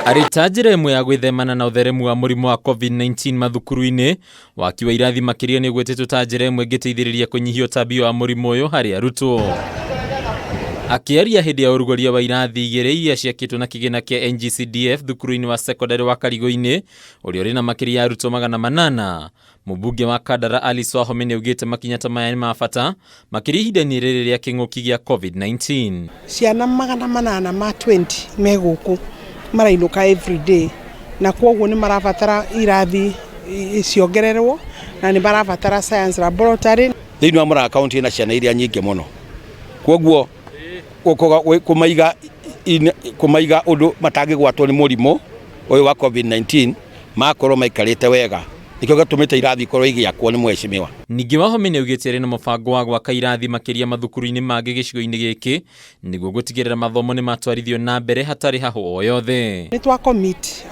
Arita njĩra ĩmwe ya gwĩthemana na ũtheremu wa mũrimũ wa COVID-19 mathukuru-ini, Waaki wa Irathi makiria nĩ gwĩtĩtwo ta njĩra ĩmwe ĩngĩteithĩrĩria kũnyihia ũtambio wa mũrimũ ũyũ harĩ arutwo. Akĩaria hĩndĩ ya ũrugũria wa irathi igĩrĩ iria ciakĩtwo na kĩgĩna kĩa NGCDF thukuru-inĩ wa secondary wa Karigo-ini, ũrĩa ũrĩ na makiria ya arutwo 800, umbunge wa Kandara nĩ ugĩte makinya ta maya nĩ ma bata makĩria ihinda-inĩ rĩrĩ rĩa kĩng'ũki gĩa COVID-19. Ciana 820 me gũkũ marainũka every day, na kwoguo nĩ marabatara irathi ciongererwo na nĩ marabatara science laboratory. Thĩinĩ wa Murang'a county na ciana iria nyingĩ mũno, kwoguo kumaiga ũndũ matangĩgwatwo nĩ mũrimũ ũyũ wa COVID-19 makorwo maikarĩte wega, nĩkĩo gatũmĩte irathi ikorwo igĩakwo nĩ mheshimiwa. Ningĩ Wahome nĩ ugĩte arĩ na mũbango wa gwaka irathi makiria mathukuru-inĩ mangĩ gĩcigo-inĩ gĩkĩ nĩguo gũtigĩrĩra mathomo nĩ matwarithio na mbere hatarĩ hahũ o yothe. Nĩ twa commit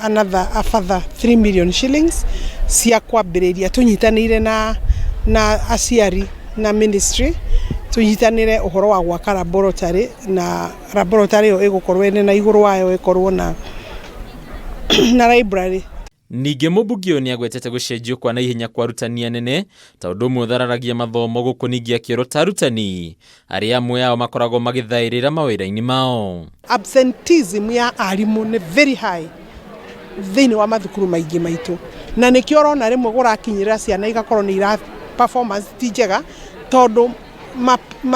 a further 3 million shillings cia kwambĩrĩria tũnyitanĩire na aciari na ministry, tũnyitanĩre ũhoro wa gwaka laboratory, na laboratory ĩyo ĩgũkorwo ĩrĩ na igũrũ wayo ĩkorwo na library. Ningĩ mũmbunge ũyũ nĩ agwetete gũcenjio kwa naihenya kwa arutani anene ta ũndũ ũmwe ũthararagia mathomo gũkũ ningĩ akĩrwo ta arutani arĩa amwe ao makoragwo magĩthaĩrĩra mawĩra-inĩ mao. Absenteeism ya arimũ nĩ very high thĩinĩ wa mathukuru maingĩ maitũ, na nĩkĩo ũrona rĩmwe gũrakinyĩra ciana igakorwo nĩ ira performance ti njega tondũ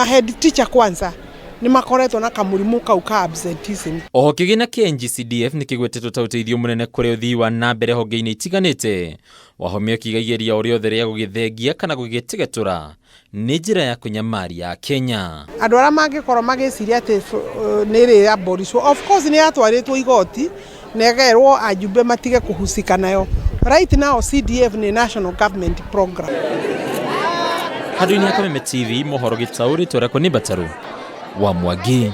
head teacher kwanza nĩ makoretwo na kamũrimũ kau ka absenteeism. Oho kĩgĩna kĩa NGCDF nĩ kĩgwetĩtwo ta ũteithio mũnene kũrĩ ũthii wa na mbere honge-inĩ itiganĩte. Wahome akiuga igeria o rĩothe rĩa gũgĩthengia kana gũgĩtigatũra nĩ njĩra ya kũnyamaria Kenya. Andũ arĩa mangĩkorwo magĩciria atĩ nĩ ĩrĩ aborishwo, of course nĩ yatwarĩtwo igoti na ĩgerwo ajumbe matige kũhusika nayo. Right now CDF nĩ national government program. Handũ-inĩ ya Kameme TV mohoro gĩtaũri tũrĩa kũ nĩ Bataru wa Mwaki.